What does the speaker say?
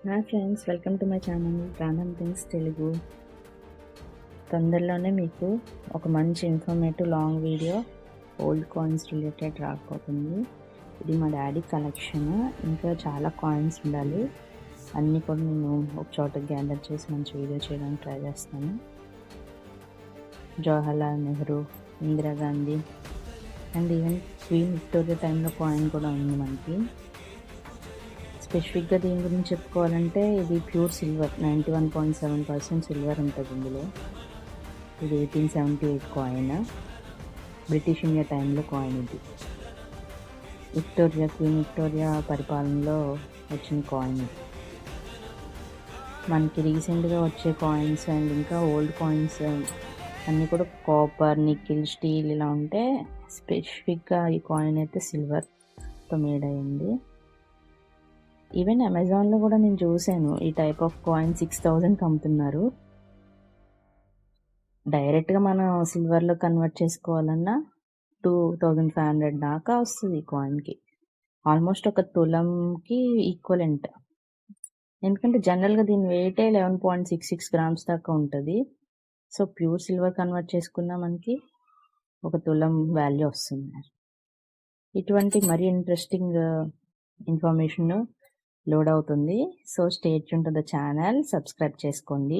Hi friends, welcome to my channel random things Telugu. తొందరలోనే మీకు ఒక మంచి informative long video old coins related రాకపోతుంది. ఇది మా డాడీ కలెక్షన్. ఇంకా చాలా కాయిన్స్ ఉండాలి. అన్నీ కూడా నేను ఒక చోట గ్యాదర్ చేసి మంచి వీడియో చేయడానికి ట్రై చేస్తాను. Jawaharlal Nehru, Indira Gandhi and even queen Victoria టైంలో కాయిన్ కూడా ఉంది మనకి. స్పెసిఫిక్గా దీని గురించి చెప్పుకోవాలంటే ఇది ప్యూర్ సిల్వర్, 91.7% సిల్వర్ ఉంటుంది ఇందులో. ఇది 1878 కాయిన్, బ్రిటిష్ ఇండియా టైంలో కాయిన్. ఇది క్వీన్ విక్టోరియా పరిపాలనలో వచ్చిన కాయిన్. మనకి రీసెంట్గా వచ్చే కాయిన్స్ అండ్ ఇంకా ఓల్డ్ కాయిన్స్ అన్నీ కూడా కాపర్, నికెల్, స్టీల్ ఇలా ఉంటే స్పెసిఫిక్గా ఈ కాయిన్ అయితే సిల్వర్తో మేడ్ అయింది. ఈవెన్ అమెజాన్లో కూడా నేను చూశాను ఈ టైప్ ఆఫ్ కాయిన్ 6,000కి అమ్ముతున్నారు. డైరెక్ట్గా మనం సిల్వర్లో కన్వర్ట్ చేసుకోవాలన్నా 2,500 దాకా వస్తుంది ఈ కాయిన్కి. ఆల్మోస్ట్ ఒక తులంకి ఈక్వలెంట్. ఎందుకంటే జనరల్గా దీని వెయిటే 11.66 గ్రామ్స్ దాకా ఉంటుంది. సో ప్యూర్ సిల్వర్ కన్వర్ట్ చేసుకున్నా మనకి ఒక తులం వాల్యూ వస్తుంది. ఇటువంటి మరీ ఇంట్రెస్టింగ్ ఇన్ఫర్మేషన్ లోడ్ అవుతుంది. So stay tune to the channel, subscribe చేసుకోండి.